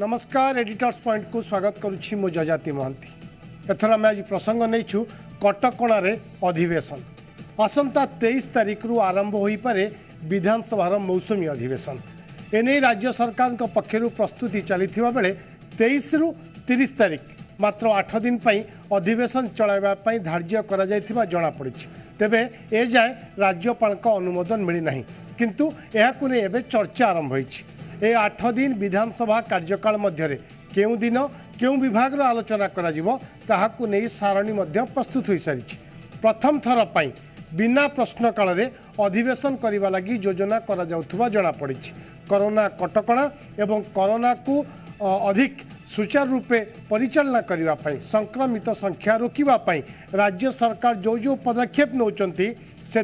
नमस्कार editors point को स्वागत करुछि मो जजाति महंती। एथर आम आज प्रसंग नहीं कटकणार अधिवेशन आसंता 23 तारिख रु आरंभ हो पारे विधानसभा मौसुमी अधिवेशन एने राज्य सरकार पक्षर प्रस्तुति चली बेले 23 रु 30 तारिख मात्र 8 दिन अधिवेशन चलाइवाई धार्य करा जनापड़ी। तेबे ए जाए राज्यपाल अनुमोदन मिलना किंतु यह एवं चर्चा आरंभ होती। ए 8 दिन विधानसभा कार्यकाल मध्य केउ दिन केउ विभाग आलोचना करा नहीं सारणी प्रस्तुत हो सारी। प्रथम थर पर बिना प्रश्न काल रे अधिवेशन करने लगी योजना करा जनापड़ी। कोरोना कटकणा एवं कोरोना को अधिक सुचारू रूपे परिचालना करने संक्रमित संख्या रोकवाई राज्य सरकार जो पदक्षेप नौकरी से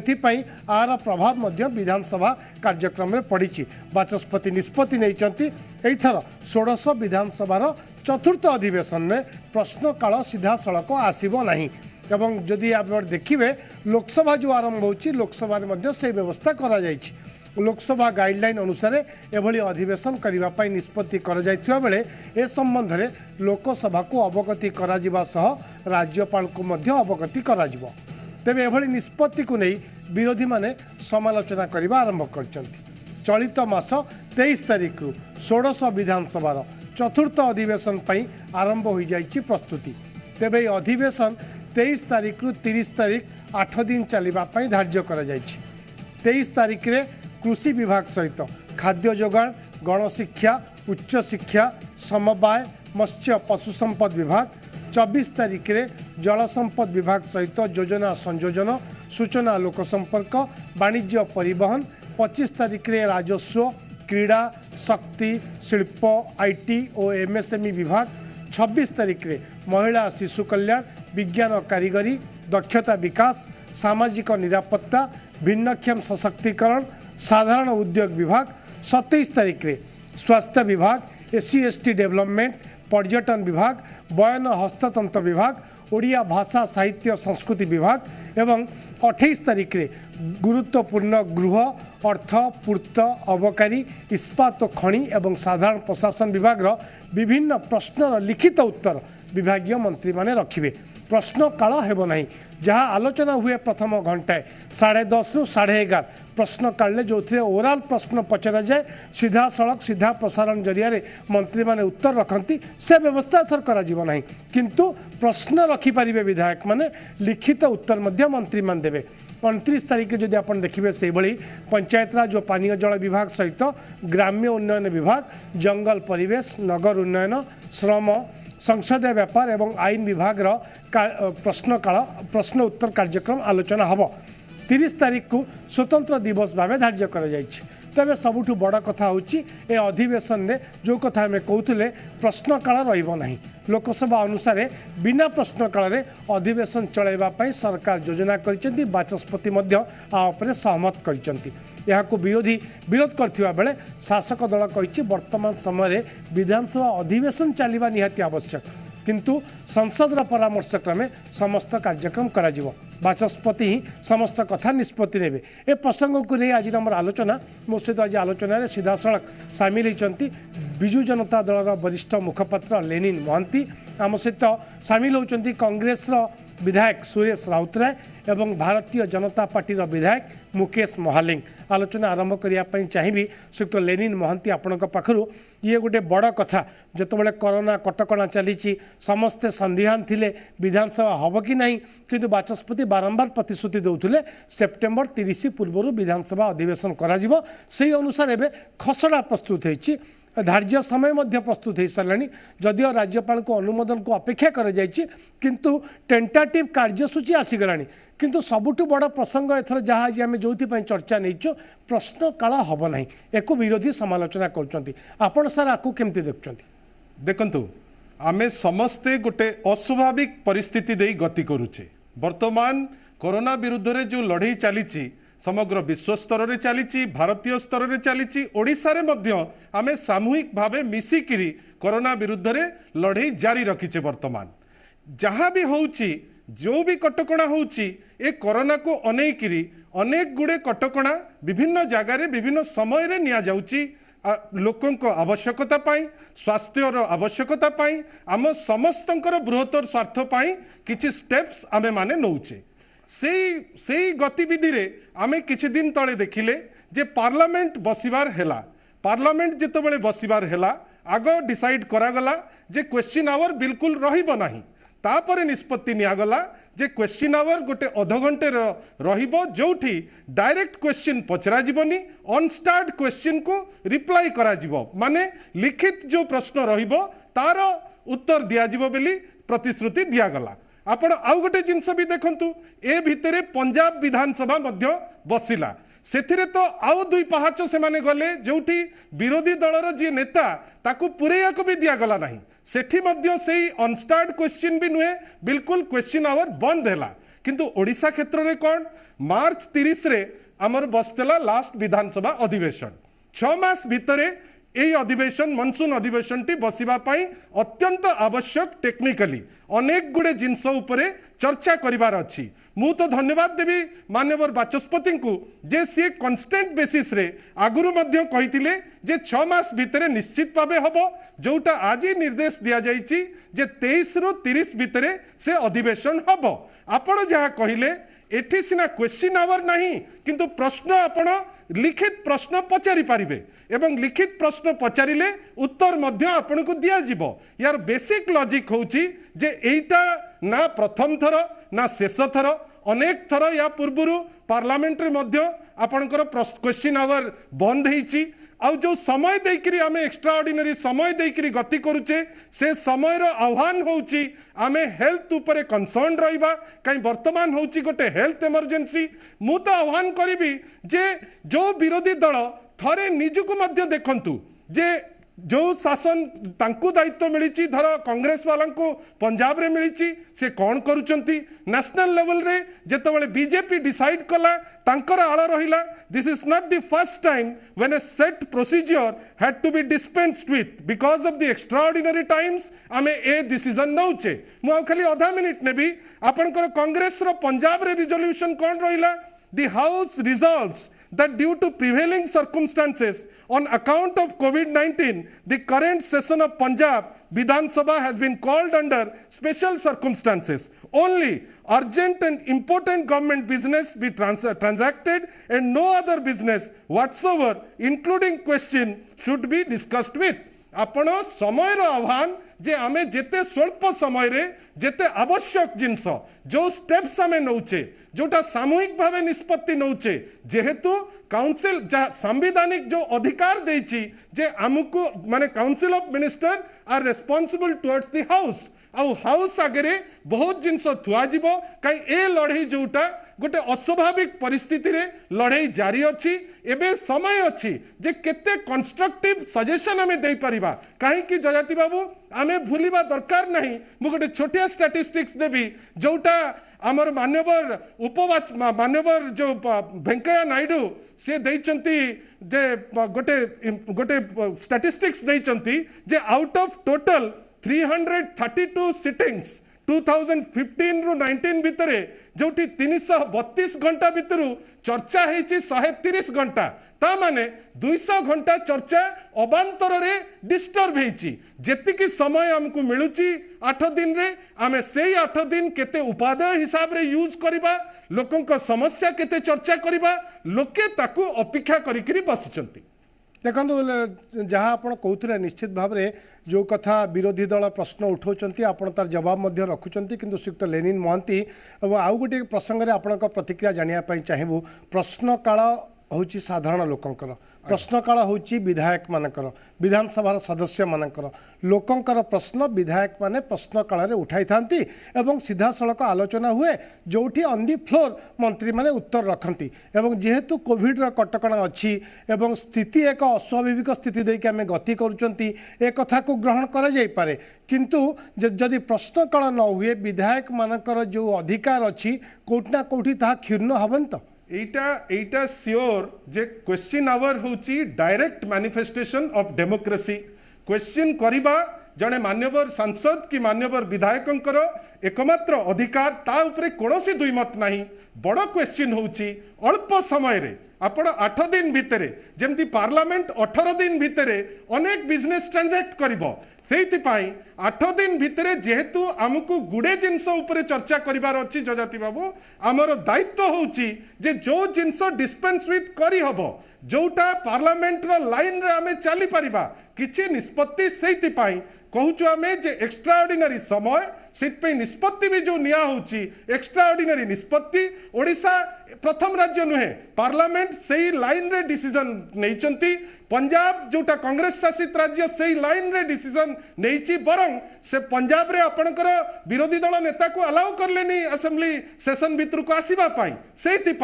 आर प्रभाव मध्य विधानसभा कार्यक्रम में पड़ी। बाचस्पति निष्पत्ति नहीं थर 16 विधानसभार चतुर्थ अधिवेशन में प्रश्न काल सीधा सड़क आसब नहीं एवं जदि आप देखिए लोकसभा जो आरंभ हो लोकसभा से व्यवस्था करा जायछि। लोकसभा गाइडलाइन अनुसार एभली अधिवेशन करने निष्पत्ति बेले ए संबंध में लोकसभा को अवगति राज्यपाल को अवगति करा तेबे एभली निष्पत्ति को नहीं विरोधी माने समालोचना करने आरंभ कर चलित मास 23 तारिख रु 16 विधानसभार चतुर्थ अधिवेशन आरंभ हो जाइछि प्रस्तुति। तेबे अधिवेशन 23 तारिख रु 30 तारिख 8 दिन चलवाई धार्य करा जाइछि। 23 तारिख रे कृषि विभाग सहित खाद्य जोगाण गणशिक्षा उच्च शिक्षा समवाय मत्स्य पशु संपद विभाग 24 तारिख रे जल संपद विभाग सहित योजना संयोजन सूचना लोक संपर्क वाणिज्य परिवहन 25 तारिख रे राजस्व क्रीड़ा शक्ति शिल्प आईटी और एमएसएमई विभाग 26 तारिख रे महिला शिशु कल्याण विज्ञान कारीगरी दक्षता विकास सामाजिक निरापत्ता भिन्नक्षम सशक्तिकरण साधारण उद्योग विभाग 27 तारिख रे स्वास्थ्य विभाग एससी एसटी डेवलपमेंट पर्यटन विभाग बयन हस्ततंत्र विभाग ओडिया भाषा साहित्य संस्कृति विभाग एवं 28 तारिख रे गुरुत्वपूर्ण गृह अर्थ पूर्त अबकारी इस्पात खनि एवं साधारण प्रशासन विभाग विभिन्न प्रश्नर लिखित उत्तर विभागीय मंत्री माने रखिबे। प्रश्न काल हेबो नहीं जहाँ आलोचना हुए प्रथम घंटाए 10:30 रु 11:30 प्रश्न काले जो ओराल प्रश्न पचरा जाए सीधा सड़क सीधा प्रसारण जरिया मंत्री माने उत्तर रखती से व्यवस्था एथर करा नहीं किंतु प्रश्न रखिपारे विधायक माने लिखित उत्तर मध्य मंत्री मान देवे। 29 तारिख जदि आप देखिए से भली पंचायतराज और पानीय जल विभाग सहित ग्राम्य उन्नयन विभाग जंगल परिवेश नगर उन्नयन श्रम संसदीय व्यापार एवं आईन विभाग प्रश्न उत्तर कार्यक्रम आलोचना हम 30 तारिख को स्वतंत्र दिवस भाव धार्य कर तेरे सबुठ बड़ कथा ए अधिवेशन में जो कथा आम कहते प्रश्न काल रही लोकसभा अनुसार बिना प्रश्न काल अधिवेशन चलवाई सरकार योजना कर बाचस्पति सहमत कर विरोध करथिबा बेले शासक दल कही वर्तमान समय विधानसभा अधिवेशन चलवा निहाती आवश्यक किंतु संसद परामर्श क्रमे समस्त कार्यक्रम करा बाचस्पति ही समस्त कथा निष्पत्ति ने ए प्रसंग को नहीं आज आम आलोचना मो सहित आज आलोचन सीधा सड़क सामिल होती विजु जनता दल वरिष्ठ मुखपात्र लेनिन महंती आम सहित सामिल होती कांग्रेस विधायक सुरेश राउतराय एवं भारतीय जनता पार्टी विधायक मुकेश महालिंग आलोचना आरंभ करने चाहिए श्रीयुक्त लेनिन महंती आपण पाखु ये गोटे बड़ कथा जितेबाला कोरोना कटकणा चली समस्ते संदिहान थिले विधानसभा हम कि नहीं किंतु बाचस्पति बारंबार प्रतिश्रुति दौले सेप्टेम्बर 30 पूर्व विधानसभा अधिवेशन करा से अनुसार एवं खसड़ा प्रस्तुत होती धार्य समय प्रस्तुत हो सारे जदिव राज्यपाल को अनुमोदन को अपेक्षा कर किंतु टेंटाटिव कार्यसूची आसीगला किंतु सबुठ बड़ प्रसंग एथर जहाँ आज आम जो चर्चा नहीं प्रश्न काल हम ना एक विरोधी समालोचना कर सर आपको केमती देखु आमे समस्ते गोटे अस्वाभाविक परिस्थिति दे गति करुचे। वर्तमान कोरोना विरुद्ध रे जो लड़ाई चली समग्र विश्व स्तर में चली भारतीय स्तर में चली ओडिशा रे मध्य आमे सामूहिक भावे मिसिकिरी कोरोना विरुद्ध रे लड़ाई जारी रखीचे। वर्तमान जहाँ भी होउची जो भी कटकणा होउची ए कोरोना को अनेक गुड़े कटकणा विभिन्न जगार विभिन्न समय रे निया जाउची लोकंक आवश्यकता पाई स्वास्थ्यर आवश्यकता पाई आम समस्तंकर बृहत्तर स्वार्थ पाई किछि स्टेप्स आमे माने नौचे से गतिविधि रे आमे किछि दिन तले देखिले जे पार्लियामेंट बसिबार हेला पार्लियामेंट जितेबाला बसिबार हेला आग डिसाइड करागला जे क्वेश्चन आवर बिल्कुल रहिबो नाही तापर निष्पत्ति नियागला जे क्वेश्चन आवर गोटे अध घंटे रहिबो जोठी डायरेक्ट क्वेश्चन पचरा जीवनी अनस्टार्ड क्वेश्चन को रिप्लाई करा जीवो माने लिखित जो प्रश्न रहिबो तार उत्तर दिया जीवो बेली प्रतिश्रुति दियागला आपण आउ गोटे जिनस भी देखंतु ए भितरे पंजाब विधानसभा मध्य बसिला सेथिरे तो आउ दुई पहाच से माने गले जोठी विरोधी दलर जी नेता ताकू पुरेया को भी दिया गला नहीं सेठी मध्य सेही अनस्टार्ड क्वेश्चन भी नुहे बिल्कुल क्वेश्चन आवर बंद हैला किंतु ओडिशा क्षेत्र रे कोन मार्च 30 रे हमर बसतेला लास्ट विधानसभा अधिवेशन 6 मास भितरे यही अधिवेशन मनसून अधिवेशन टी बसिबा पाई अत्यंत आवश्यक टेक्निकली अनेक गुड़े जिनस उपरे चर्चा करिवार अछि मु तो धन्यवाद देवी माननीय बाचस्पति को जे सी कन्स्टेंट बेसिस रे आगुरु मध्य कहिथिले जे 6 मास भितरे निश्चित भावे हबो जोटा आज निर्देश दिया जाइछि जे 23 रु 30 भितरे से अधिवेशन हबो आपण जहा कहिले एठी सिना क्वेश्चन आवर नहीं किंतु प्रश्न आपण लिखित प्रश्न पचारि पारिबे एवं लिखित प्रश्न पचारिले उत्तर मध्य आपन को दिया जिवो यार बेसिक लॉजिक होची जे एटा ना प्रथम थर ना शेष थर अनेक थर या पूर्वरु पार्लियामेंट रे मध्य आपनकर क्वेश्चन आवर बंद हेची आउ जो समय देकरी आमे एक्स्ट्रा ऑर्डिनरी समय देकरी गति करूचे से समय रो आह्वान होची आमे हेल्थ ऊपर कंसर्न रहिबा कहीं वर्तमान होची गोटे हेल्थ इमरजेंसी मु तो आह्वान करिबी जे जो विरोधी दल थरे निजुको मध्य देखंतु जे जो शासन तांकु दायित्व मिली धर कांग्रेस वाला को पंजाब रे मिली से कौन करुचंती नेशनल लेवल रे जेतेबेले बीजेपी डिसाइड कला तांकर आळ रहिला this is not the first time when a set procedure had to be dispensed with because of the extraordinary times आमे ए डिसीजन नौचे मु खाली आधा मिनिट नेबी आपनकर कांग्रेस रो पंजाब रे रिजोल्यूशन कौन रहिला The House resolves that due to prevailing circumstances on account of COVID-19, the current session of Punjab Vidhan Sabha has been called under special circumstances. Only urgent and important government business be transacted and no other business whatsoever, including question, should be discussed with. आपण समय आह्वान जे आमे जेते स्वल्प समय रे जेते आवश्यक जिनस जो स्टेप्स आमे नौचे जोटा सामूहिक भावे निष्पत्ति नौचे जेहेतु काउंसिल संवैधानिक जो अधिकार देछि जे आमुको माने council of minister are responsible towards the house आउ हाउस आगे बहुत जिनस थुआ जीवो कहीं ए लड़ई जोटा गोटे अस्वाभाविक परिस्थिति रे लड़ई जारी अच्छी एबे समय अच्छी जे केते कंस्ट्रक्टिव सजेशन आमे दे परिबा काहे कि जयाति बाबू आमे भूलिबा दरकार नहीं मु गोटे छोटिया स्टैटिस्टिक्स देबी जोटा आमर मान्यवर मान्यवर जो वेंकैया नायडू से देइचंती जे गोटे स्टैटिस्टिक्स देइचंती जे आउट ऑफ टोटल 332 सिटिंग्स 2015 रु 19 भितरे जोटी 332 घंटा भितरु चर्चा हेची 130 घंटा ता माने 200 घंटा चर्चा अबांतर रे डिस्टर्ब हेची जेतिकी समय हमकु मिलुची 8 दिन रे आमे सेही 8 दिन केते उपादेय हिसाब रे यूज करिबा लोकंक समस्या केते चर्चा करिबा लोके ताकू अपेक्षा करिकरी बसिचंती देखो जहाँ आप कहते निश्चित भाव में जो कथा विरोधी दल प्रश्न उठाऊँच आप तार जवाब रखुंट कि श्रीयुक्त लेनिन महांती और आउ गोटे प्रसंग में आपण प्रतिक्रिया जानापी चाहबू प्रश्न काल हूँ साधारण लोकंकर प्रश्न काल हूँ विधायक मानकर विधानसभा सदस्य मानकर लोकंकर प्रश्न विधायक माने प्रश्न काल में उठाई था सीधा सड़क आलोचना हुए जोठी ऑन दी फ्लोर मंत्री माने उत्तर रखती एवं जेहेतु कोविड कटकणा अच्छी एवं स्थिति एक अस्वाभाविक स्थिति देके आम गति कथा को ग्रहण करा जाई पारे किंतु जदि प्रश्न काल न हुए विधायक मानकर जो अधिकार अच्छी कोठना कोठी ताहा क्षीर्ण हबन तो एटा श्योर जे क्वेश्चन आवर होची direct manifestation of democracy question करिबा जने मान्यवर सांसद कि मान्यवर विधायकंकर एकमात्र अधिकार ता उपरे कौनसी दुई मत नहीं। बड़ क्वेश्चन होउची अल्प समय रे आपण 8 दिन भितर जमती पार्लियामेंट 18 दिन भितर अनेक बिजनेस ट्रांजैक्ट करिवो सेइतिपाई 8 दिन भितर जेहेतु आमको गुड़े जिनस उपरे चर्चा करिवार अछि जजाति बाबू आमर दायित्व होउची जे जो जिनस डिस्पेंस विथ करी हबो जोटा पार्लियामेंट रो लाइन रे आमे चली परिबा किछि निष्पत्ति सेइतिपाई कहूचु आमे जे एक्स्ट्राऑर्डिनरी समय सेतपई निष्पत्ति भी जो निया होची एक्स्ट्राऑर्डिनरी निष्पत्ति ओडिशा प्रथम राज्य नुहे पार्लियामेंट सेही लाइन रे डिसीजन नैचंती पंजाब जोटा कांग्रेस शासित राज्य सेही लाइन रे डिसीजन नैची बरं से पंजाब रे आपणकर विरोधी दल नेता को अलाउ करलेनी असेंबली सेशन भितर को आसीबा पाई सेहिति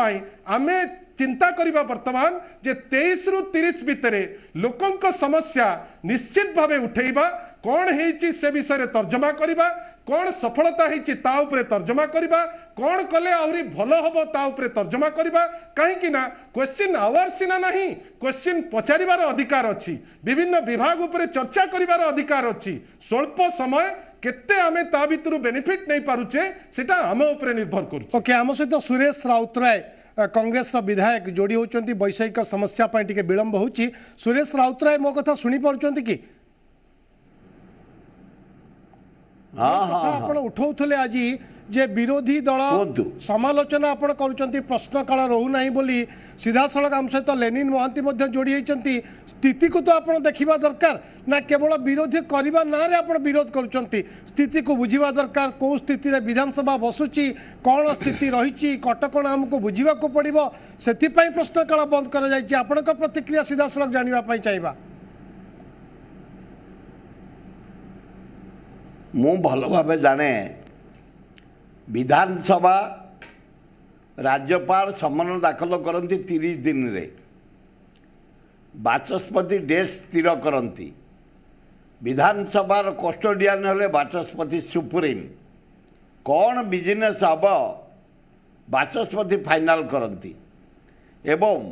आमे चिंता करिबा वर्तमान जे 23 रु 30 भितरे लोकंक समस्या निश्चित भावे उठेइबा कौन हेची से विषय तर्जमा करिबा कौन सफलता हेची ता उपरे तर्जमा करिबा कौन कले आहुरी भलो हबो ता उपरे तर्जमा करिबा काहेकि ना क्वेश्चन आवर सिना नहीं क्वेश्चन पचारिबार अधिकार अछि विभिन्न विभाग उपरे चर्चा करिबार अधिकार अछि स्वल्प समय केते आमे ता भितरु बेनिफिट नै पारुचे सेटा आम उपरे निर्भर करू। ओके आम सहित सुरेश राउतराय कांग्रेस विधायक जोड़ी होती वैषयिक समस्या टिके विलंब होची सुरेश राउतराय मो कथा शुणी पारुचंती कि आप उठाऊले आज जे विरोधी दल समालोचना आपण करुचंती प्रश्न काल रोना बोली सीधा सड़क आम सहित लेनिन महांती जोड़ी होती स्थिति को तो आप देखा दरकार ना केवल विरोधी करने ना आप विरोध करुचंती स्थिति को बुझा दरकार कौ स्थिति विधानसभा बसुची कौन स्थिति रही कटकणा आमको बुझा पड़ो से प्रश्न काल बंद कर प्रतिक्रिया सीधा सड़क जानापी चाहिए। मु भल भाव जाने विधानसभा राज्यपाल सम्मान दाखल करती 30 दिन रे बाचस्पति डेट स्थिर करती विधानसभार कस्टोडियन हेले बाचस्पति सुप्रीम कौन बिजनेस हम बाचस्पति फाइनाल करती एवं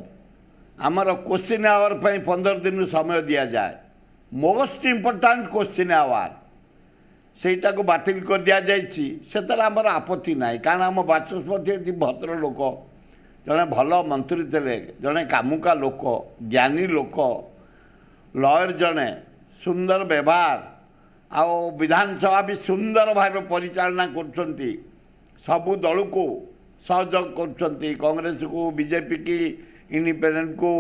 आमर क्वेश्चन आवर 15 दिन समय दि जाए मोस्ट इम्पोर्टाट क्वेश्चन आवर सेटा को बातिल कर दिया जातर आमर आपत्ति ना कारण आम बाचस्पति भद्र लोक जड़े भल मंत्री थे जड़े कामुका लोक ज्ञानी लोक लयर जड़े सुंदर व्यवहार आउ विधानसभा भी सुंदर भाव परिचालना कर सबू दल को सहयोग कर कांग्रेस को बीजेपी की इंडिपेंडेंट को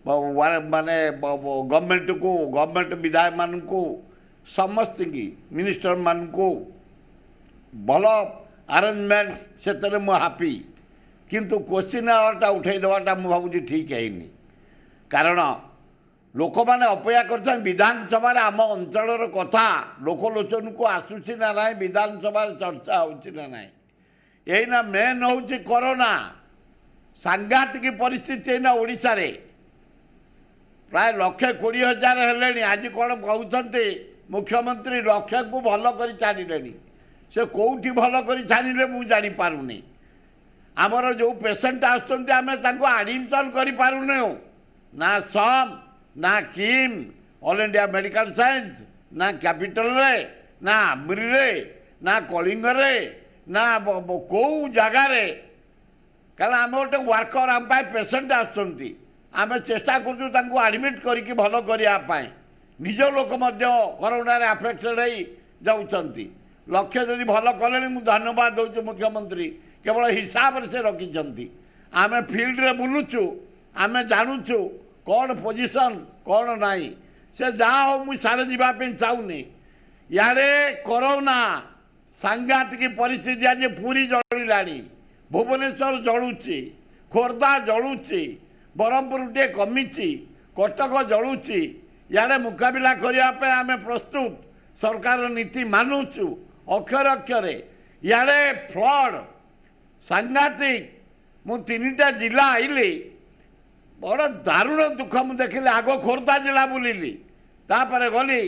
माने गवर्नमेंट विधायक मान को समस्त की मिनिस्टर मान को भल अरेंजमेंट से मु हापी किंतु क्वेश्चन आवर्टा उठे देवाटा मु भावुँ ठीक है कारण लोक मैंने अपेक्षा कर विधानसभा आम अंचल कथा लोकलोचन को आसूसी ना ना विधानसभा चर्चा होना ना यहीना मेन हूँ कोरोना सांघातिक परिस्थिति ना ओडिशा रे प्राय 1,20,000 हेले आज कौन कहते मुख्यमंत्री लक्ष्य को भल कर छाड़े से कौटी भल कर छाड़े मुझे जापारूनी आमर जो पेसेंट आम आडमिशन करूँ ना सम ना किम ऑल इंडिया मेडिकल साइंस ना कैपिटल रे ना आमरी रे ना कलिंग रे ना कौ जगार कारण आम गोटे वर्कर आम पेसेंट आम चेष्टा करूँ आडमिट करके भल करने निज लोक कोरोना आफेक्टेड जाऊँगी लक्ष्य जदि भल कले मुझे धन्यवाद दूसरी मुख्यमंत्री केवल हिसाब से रखी आम फिल्ड रे बुलुचु आम जानूचु कौन पोजिशन कौन नाई से जहाँ हो मुझे सारे जावाई चाहूनी यारे कोरोना सांघातिक परिस्थिति आज पूरी जलिला भुवनेश्वर जलुची खोर्धा जलुची ब्रह्मपुर टे कमी कटक जलुची यारे मुकाबला करने आम प्रस्तुत सरकार नीति मानुचु अक्षर अक्षर यारे फ्लड सांघातिक मु 3टा जिला आईली बड़ दारुण दुख मुझे देखिली आग खोर्धा जिला बुलिली तापर गली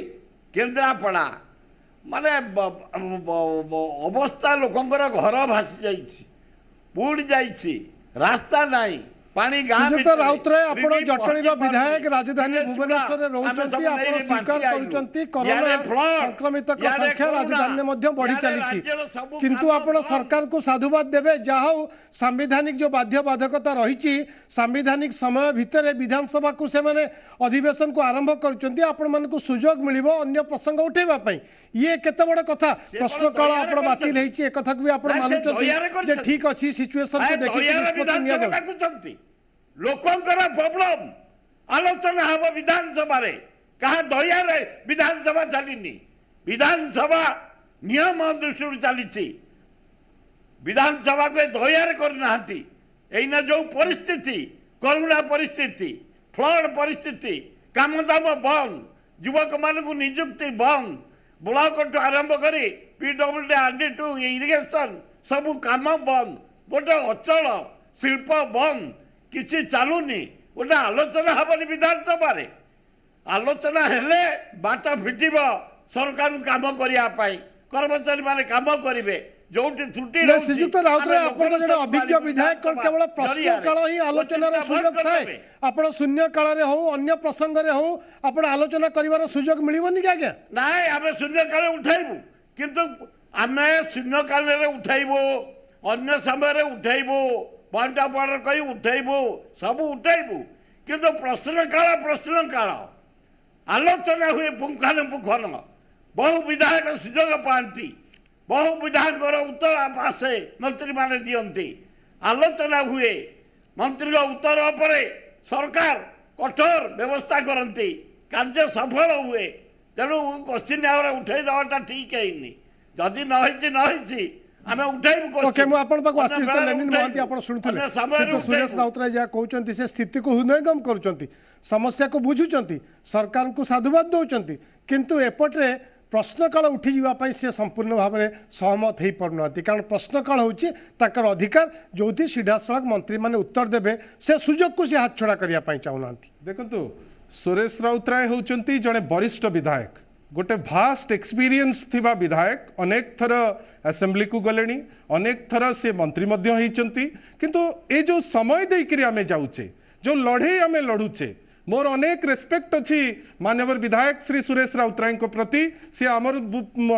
केन्द्रापड़ा माने अवस्था लोकंर घर भासी जाइए बुड़ जाइए रास्ता नहीं पानी गाँ श्रीजुक्त राउतराय आपण जटणीर विधायक राजधानी भुवनेश्वर रोचंती आपण स्वीकार करूचंती कोरोना संक्रमित संख्या राजधानी मध्ये बढ़ी चली किंतु आपण सरकार को साधुवाद देबे जहा संवैधानिक जो बाध्य बाधकता रही संवैधानिक समय भितर विधानसभा को से माने अधिवेशन को आरंभ करूचंती आपण मन को सुजोग मिलिबो अन्य प्रसंग उठेबा पई ये केते बड़ कथा प्रश्नकाल आपण बातिल हेछि ए कथा को आपण मानुचंती जे ठीक अछि सिचुएशन को देखि निष्पत्ति निया जाउ लोकंकर प्रॉब्लम आलोचना हम विधानसभा रे कहा दया विधानसभा चलनी विधानसभा नियम दृष्टि चली विधानसभा को दया करना एना जो परिस्थिति करुणा परिस्थिति फ्लड परिस्थिति काम दाम बंद युवक मान निजुक्ति बंद ब्लॉक टू आरंभ करी पीडब्ल्यूडी आरडी टू इरिगेशन सब काम बंद गोटे अचल शिल्प बंद किसी चलुनी गोटे आलोचना हेनी विधानसभा आलोचना हेले बाट फिट सरकार काम करने कर्मचारी माने काम करेंगे जो छुट्टी श्रीजुक्त राउतराय आपण जने अभिज्ञ विधायक केवल प्रश्नकाल ही आलोचनार सुयोग थाए आपण शून्य काल हो अन्य प्रसंग रे हो आपण आलोचना करिवार सुयोग मिलिबोनी कि आज्ञा नाय आमे शून्य काल उठाइबु किंतु आमे शून्य काल रे उठाइबो अन्य समय रे उठाइबो पॉइंट बॉर्डर कही उठाइबु सब उठाइबु किंतु प्रश्न काल आलोचना हुए पुंखानुपुंखन बहु विधायक सुयोग पाती बहु विधायक उत्तर आसे मंत्री माने दियंती आलोचना हुए मंत्री उत्तर पर सरकार कठोर व्यवस्था करती कार्य सफल हुए तेणु क्वेश्चन आवर उठाई देवाटा ठीक है जदि नही आमे उठाइबु ओके मु आपण पाक आशीष लेनिन महंती आपण सुनथले तो सुरेश राउतराय जा कहउचंती से स्थिति को हृदयंगम करूचंती समस्या को बुझुचंती सरकार को साधुवाद दउचंती किंतु एपटरे प्रश्नकाल उठी जावाई से संपूर्ण भाव में सहमत हो पारना कारण प्रश्नकाल हूँ अधिकार जो सीधा सड़क मंत्री मैंने उत्तर देवे से सुजोग को सी हाथ छड़ा करने चाहूना देखु सुरेश राउतराय होउचंती जड़े वरिष्ठ विधायक गोटे भास्ट एक्सपीरियंस थिबा विधायक अनेक थर असेंबली को गले अनेक थर से मंत्री किंतु ये जो समय देकरी आमे जाऊचे जो लड़े आमे लड़ुचे मोर अनेक रेस्पेक्ट अच्छी मानवर विधायक श्री सुरेश राउतराय को प्रति सी आमर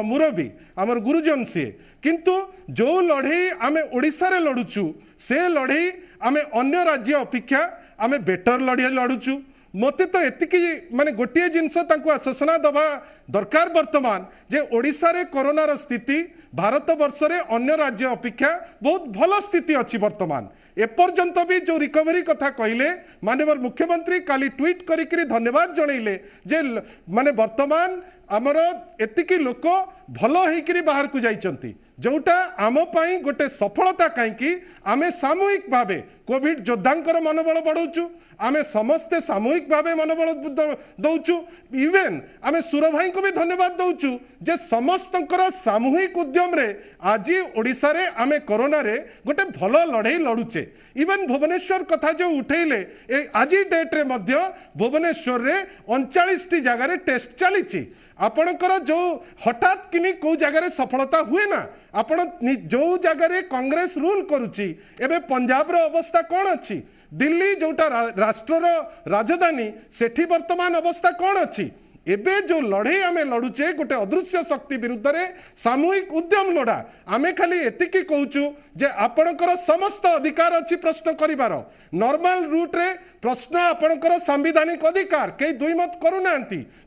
मुरबी आमर गुरुजन सी किंतु जो लड़े आमे ओडिशा रे लड़ुचु से लड़े आमे अन्य राज्य अपेक्षा आमे बेटर लड़े लड़ुचु मते तो एतिकी माने गोटे जिनस आश्वासना दबा दरकार वर्तमान जे ओडिशा रे कोरोनार स्थिति भारत वर्ष रे अन्य राज्य अपेक्षा बहुत भल स्थिति अच्छी वर्तमान एपर्यंत भी जो रिकवरी कथा कहले माननीय मुख्यमंत्री काली ट्वीट करी धन्यवाद जनइले जे माने वर्तमान आमर एतिकी लोक भल होइकरी बाहर को जाइचंती जोटा आम पाई गोटे सफलता कहीं आमे सामूहिक भावे कोविड योद्धांकर मनोबल बढ़ाऊँ आमे समस्ते सामूहिक भावे मनोबल दौचु इवेन आमे सुर भाई को भी धन्यवाद दौचु जे समस्तंकर सामूहिक उद्यम रे आज ओडिशा रे आमे कोरोना रे गोटे भल लड़ाई लड़ुचे इवेन भुवनेश्वर कथा जो उठेले आज डेट रे मध्य भुवनेश्वर रे 39 टी जगह टेस्ट चली आपणकर जो हठात किनी को जगह सफलता हुए ना आपण जो जगह कांग्रेस रूल करुची एबे पंजाब रो अवस्था कौन अच्छी दिल्ली जोटा राष्ट्र राजधानी सेठी वर्तमान अवस्था कौन अच्छी एबे जो लड़े आमे लड़ुचे गोटे अदृश्य शक्ति विरुद्ध रे सामूहिक उद्यम लड़ा आमे खाली एतिकी कहूचु जे आपणकर समस्त अधिकार अच्छी प्रश्न करिवार नॉर्मल रूट रे प्रश्न आपणकर संवैधानिक अधिकार कई दुई मत करूना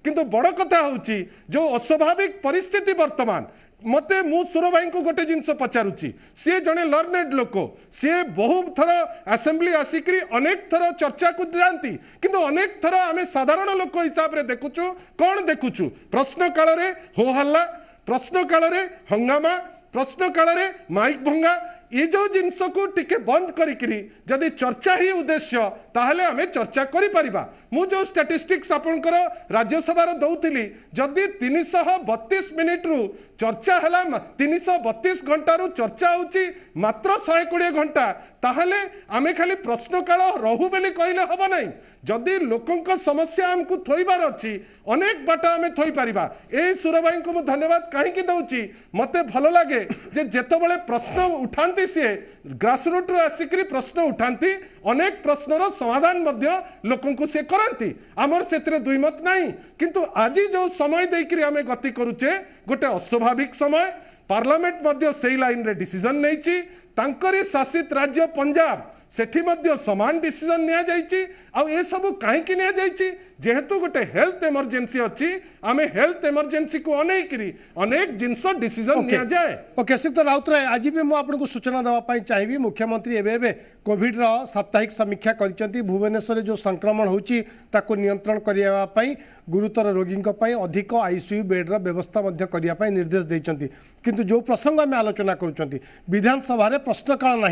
किंतु बड़ कथा होची जो अस्वाभाविक परिस्थिति वर्तमान मते मु सुर भाई को गोटे जिनस पचारुची सी जड़े लर्नेड लोक सी बहुत थर असेंबली आसिक अनेक थर चर्चा को जाती किंतु अनेक थर आमे साधारण लोक हिसाब रे देखुचु कौन देखुचु प्रश्न काल रे हो हल्ला प्रश्न काल रे हंगामा प्रश्न काल रे माइक भंगा ये जो जिनस को टिके बंद करी जदि चर्चा ही उद्देश्य ताहले आमे चर्चा करि परिबा मु जो स्टैटिस्टिक्स आपनकर राज्यसभा रो दउथिली जदि 332 मिनिट रु चर्चा हला 332 घंटा रु चर्चा होची मात्र 120 घंटा ताहले आमे खाली प्रश्न काल रहु बेली कहले हबो नै जदि लोकंक समस्या हमकु थोइबार अछि अनेक बाट आमे थोइ परिबा ए सुरभाई को मु धन्यवाद काहे की दउची मते भलो लागे जे जेतबेले प्रश्न उठांती से ग्रासरूट रो आसिकरी प्रश्न उठांती अनेक प्रश्नर समाधान मध्य लोकन को से करती आमर से दुईमत नहीं किंतु आज जो समय देकरी आमे गति करूचे गोटे अस्वाभाविक समय पार्लियामेंट मध्य से लाइन रे डिसीजन नहीं तांकरी शासित राज्य पंजाब सेठी मध्य समान डिसीजन निया जाइछि आ ए सब काहे कि निया जाइछि जेहेतु गोटे हेल्थ इमरजेंसी अच्छी आमे हेल्थ इमरजेंसी को अनेक जिनस डिसीजन निया जाए। ओके श्रीयुक्त राउतराय आज भी मुझे आपको सूचना देवाई चाहिए मुख्यमंत्री एवं कोविड साप्ताहिक समीक्षा कर भुवनेश्वर जो संक्रमण होची ताको नियंत्रण करने गुरुतर रोगी अधिक आईसीयू बेड्र व्यवस्था करने निर्देश देते किंतु जो प्रसंग आम आलोचना करुँच विधानसभा प्रश्नकाल ना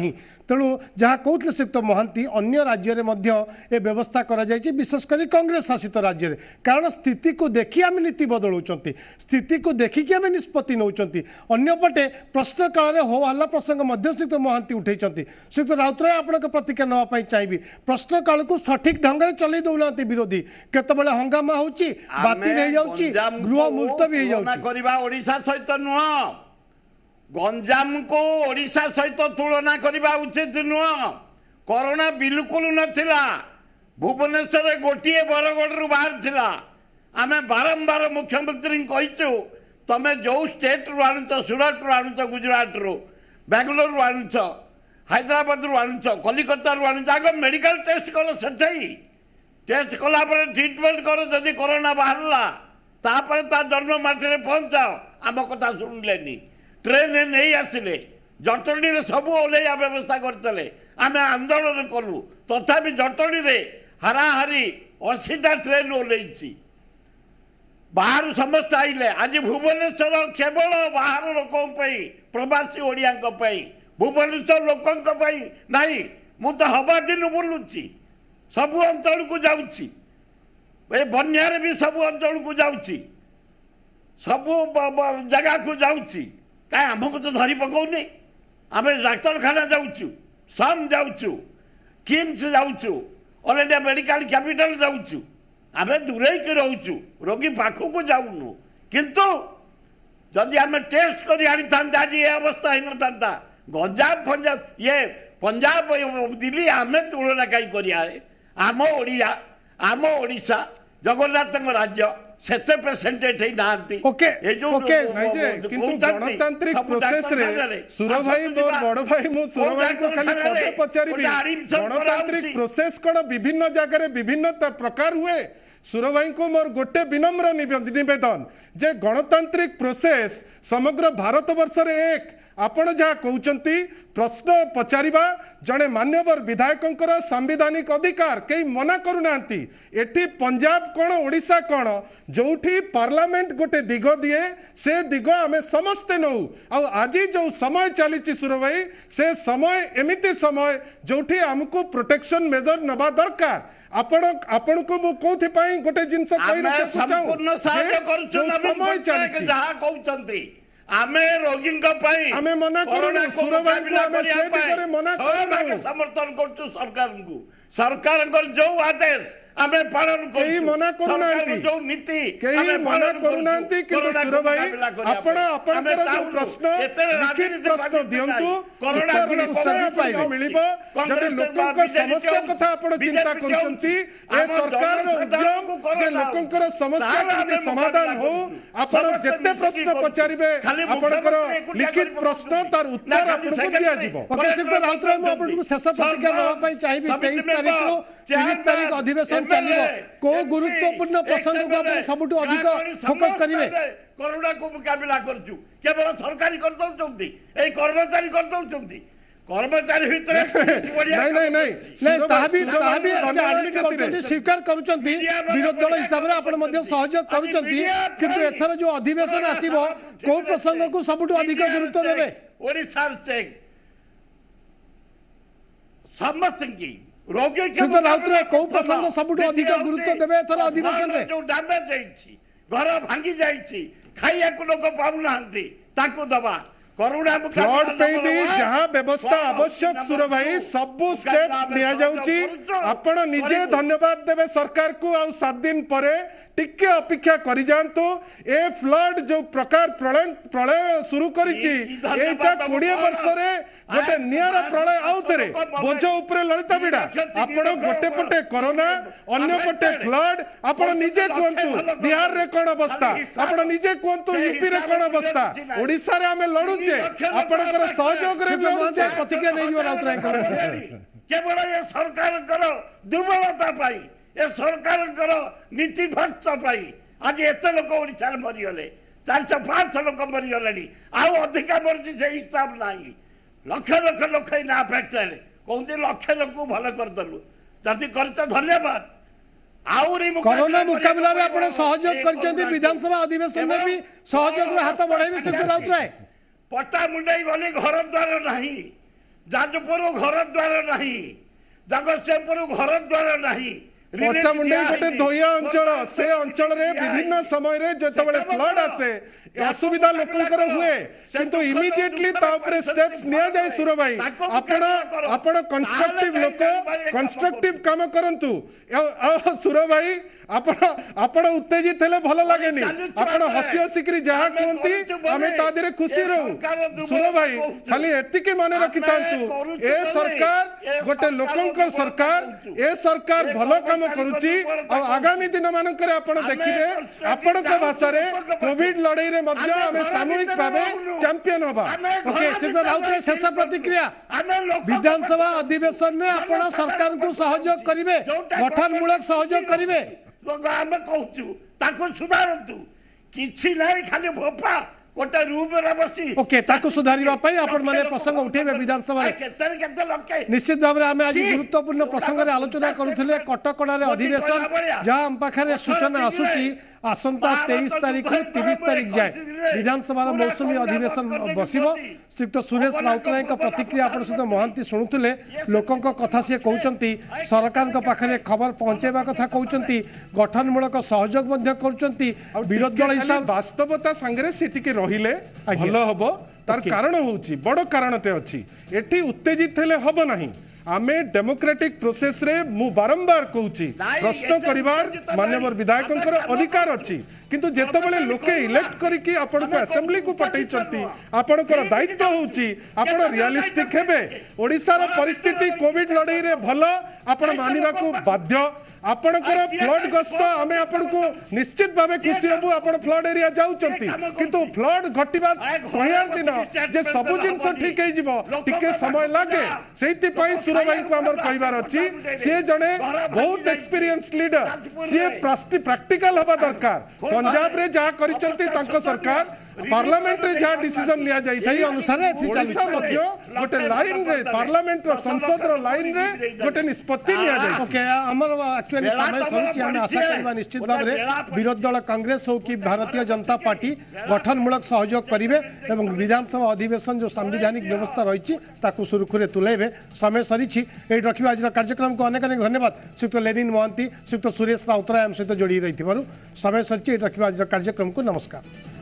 तेणु जहाँ कहते श्रीयुक्त महांती अन्य राज्य में व्यवस्था कर विशेषकर कांग्रेस शासित राज्य में कारण स्थिति को देखी आम नीति बदलाऊँ स्थिति को देखिकी आम निष्पत्ति नौ अंपटे प्रश्नकाल हो हल्ला प्रसंग श्रीयुक्त महांती उठे श्रीयुक्त राउतराय आपन प्रतिक्रिया नापी चाहिए प्रश्नकाल को सठिक ढंग से चल दौना विरोधी केतबेले हंगामा होची बातिल हो गृह मुलतवी ओडिशा सहित नुह गंजाम को ओडिशा सहित तुलना करने उचित नुह कोरोना बिल्कुल नथिला भुवनेश्वर गोटे बरगढ़ बाहर थिला आमे बारंबार मुख्यमंत्री कहीचु तमे जो स्टेट रु आणुच सूरत रु आणुच गुजरात रु बेंगलोर रु आणुच हैदराबाद रु आणुच कलिकता रु आणुच आग मेडिकल टेस्ट कर सही टेस्ट कला ट्रिटमेंट कर जदि कोरोना बाहरला तापर ता जन्म माटी पहुंचाओ आम कथा शुणिले ट्रेन नहीं आसिले जटणी सबू ओल्हैया व्यवस्था करते आम आंदोलन कलु तथापि जटणी हाराहारी 80टा ट्रेन ओल्हैची बाहर समस्त आइले आज भुवनेश्वर केवल बाहर लोकों प्रवासी ओडिया भुवनेश्वर लोकों नहीं मु तो हवा दिन बुलुची सबू अंचल को जाऊँगी बन्यार भी सबू अंचल को जाऊँगी सबू जगह को जाऊँगी कहीं आमको तो धरी पकाऊनी आम डाक्तरखाना जाऊँ सम जाऊँ किम्स जाऊँ ऑल इंडिया मेडिकल कैपिटल जाऊँ आम दूरे रोचु रोगी पाखक जाऊनु किंतु जदि आम टेस्ट कर आज ये अवस्था ही ना गंजाब पंजाब ये पंजाब दिल्ली आम तुलना कहीं कर आम ओडिशा जगन्नाथ राज्य सेते परसेंटेज ही नांती ओके गणतांत्रिक प्रोसेस रे सुर भाई मोर बड़ भाई मु सुर भाई को खाली पदे पचारिबी गणतांत्रिक प्रोसेस कोन विभिन्न जगह विभिन्न प्रकार हुए सुर भाई को मोर गोटे विनम्र निवेदन जे गणतांत्रिक प्रोसेस समग्र भारत वर्ष रे एक आपण जहाँ कहते प्रश्न पचारिबा जड़े मान्यवर विधायक सांविधानिक अधिकार कई मना करूना एटी पंजाब कौन ओडिशा कौन जोठी पार्लियामेंट गोटे दिग दिए से दिग आमे समस्ते नौ आज जो समय चली सुर भाई से समय एमिति समय जोठी आमको प्रोटेक्शन मेजर नबा दरकार आपण को मु कोथि पई गोटे जिंस कहि संपूर्ण सहायता करू समय चली आमे रोगी आमे मना करूना सुर भाई को आमे से दिगरे मना करूना समर्थन करछु सरकार जो आदेश आमे पालन करछु केही मना करूना जो नीति केही मना करूना किंतु सुर भाई आपण जो प्रश्न लिखित प्रश्न दियंतु कोरोना मिलिबो जदि लोकक समस्या कथा आपण चिंता करछंती ए सरकार उद्यम जे लोककर समस्या के समाधान हो आपण जत्ते प्रश्न पचारिबे आपणकर लिखित प्रश्न तार उत्तर आपन को दिया जिवो ओके सिर्फ राउतराय म आपन को शेष प्रतिक्रिया देबा पई चाहिबी 23 तारिख रो 30 तारिख अधिवेशन चलिबो को गुरुत्वपूर्ण प्रसंग को आपण सबटु अधिक फोकस करिवे कोरोना को मुकाबला करछु केवल सरकारी कर दउचंती ए कर्मचारी कर दउचंती कर्मचारी भितरे नहीं ताहाबी एडमिट करछंती स्वीकार करूछंती विरोध दल हिसाब रे आपण मध्ये सहयोग करूछंती किंतु एथर जो अधिवेशन आसीबो को प्रसंग को सबटु अधिक गुरुत्व देबे ओडिसा चेक समस्त की रोगी के राउतराय को प्रसंग सबटु अधिक गुरुत्व देबे एथर अधिवेशन रे जो डैमेज जाईछि घर भांगी जाईछि खाइया को लोक पाउ नाहंती ताको दबा फ्लड पे भी जहाँ व्यवस्था आवश्यक सुर भाई सबू स्टेप्स निया जाउची आपण निजे धन्यवाद देवे सरकार को आ 7 दिन परे टिके अपेक्षा करि जानतु ए फ्लड जो प्रकार प्रलय शुरू करिछि एटा 20 वर्ष रे गोटे नियारा प्रलय आउ थे बोझ उपरे ललिता बिड़ा आपण गोटे पटे कोरोना अन्य पटे फ्लड आपण निजे कहतु बिहार रे कौन अवस्था आपण निजे कहतु यूपी रे कौन अवस्था ओडिसा रे आमे लड़ुचे आपणकर सहयोग रे लड़ुचे प्रतिक्रिया नहीं जीवन राउतराय केवल ये सरकार दुर्बलता पाई ए सरकार नीति भ्रष्ट पाई आज एत लोक ओडिशा मरीगले 400-500 लोक मरीगले आउ अधिका मरची से हिसाब ना लक्ष लक्ष लोक ना फैक्चर कहते लक्ष लोक भल करदेलु जदि कर धन्यवाद आउरी कोरोना मुकाबला रे आपण सहयोग करचंती विधानसभा अधिवेशन में भी सहयोग रे हाथ बढ़ाइबे से राउतराय पट्टा मुंडई गली घर द्वार नहीं जाजपुर घर द्वार नहीं जगतसिंहपुर घर द्वार नहीं पट्टामुंडई गोटे धोइया अंचल से अंचल रे विभिन्न समय रे जतबेले फ्लड आसे असुविधा लोकंकर हुए किंतु इमिडिएटली ता ऊपर स्टेप्स निया जाय सुर भाई आपण आपण कंस्ट्रक्टिव लोक कंस्ट्रक्टिव काम करंतु सुर भाई आपण उत्तेजित हेले भल लागेनी आपण हसी हसी करी जहा कहंती हमें ता दिरे खुशी रहू सुर भाई खाली एतिके माने रखि तांतु ए सरकार गोटे लोकंकर सरकार ए सरकार भल काम करूची और आगामी दिन मानकर आपण देखिबे आपण को भाषा रे कोविड लड़ाई रे मध्य हमें सामूहिक भाबे चैंपियन होबा ओके सिद्ध राउतराय शेष प्रतिक्रिया विधानसभा अधिवेशन में आपण सरकार को सहयोग करिवे गठनमूलक सहयोग करिवे आम कहूँ सुधारतु कि खाली भोपा गोटे रूम रे बसी ओके ताको सुधारिबा पई आपण माने प्रसंग उठेबे विधानसभा रे निश्चित भाव आज गुरुत्वपूर्ण प्रसंग रे आलोचना करुथिले कटकणा रे अधिवेशन जहां हम पाखरे सूचना आसुची आसंता 23 तारीख रु 30 तारीख जाए विधानसभा मौसुमी अधिवेशन बसिबो श्रीयुक्त सुरेश राउतराय प्रतिक्रिया आपण सहित महांती शुणुले लोकों कथा सी कहते सरकार पाखे खबर पहुंचेबा कथा कहते गठनमूलक सहयोग करुँच विरोधी दल हिसाब वास्तवता सांगे से टिके रहिले भल हबो तार कारण होउची बड़ कारणते अछि एठी उत्तेजित हेले हबो नाही आमे डेमोक्रेटिक प्रोसेस रे मु बारंबार कहूची प्रश्न करिवार माननीय विधायकंकर अधिकार अछि किंतु जेतेबेले लोके इलेक्ट करिकि आपण को असेंबली को पठै चंती आपणकर दायित्व होउची आपण रियलिस्टिक हेबे ओडिसा रो परिस्थिति कोविड लड़ाई रे भल आपण मानिबा को बाध्य आपणकर फ्लड ग्रस्त आमे आपण को निश्चित भावे खुशी हबु आपण फ्लड एरिया जाउचंती किंतु फ्लड घटिबा कहियार दिन जे सब जिंस ठीक हे जिवो टिके समय लागे सेति पई सुर भाई को हमर कहिबार अछि से जने बहुत एक्सपीरियंस लीडर से प्रैक्टिकल हबा दरकार पंजाब रे जा करिचंती तांको सरकार पार्लियामेंट रे जा डिसीजन लिया जाई सही अनुसार ओडिसा मध्य गोटे लाइन रे पार्लियामेंट रो संसद रो लाइन रे गोटे निष्पत्ति लिया जाई ओके हमर एक्चुअली समय सरुची हम आशा करबा निश्चित भाव रे विरोधी दल कांग्रेस हो कि भारतीय जनता पार्टी गठनमूलक सहयोग करिवे एवं विधानसभा अधिवेशन जो संवैधानिक व्यवस्था रही ताकू सुरखुरे तुलेबे समय सरीची एट रखिबा आज कार्यक्रम को अनेक अनेक धन्यवाद श्रीयुक्त लेनिन महांती श्रीयुक्त सुरेश राउतराय हम सहित जोड़ी रही समय सरीची एट रखिबा आज कार्यक्रम को नमस्कार।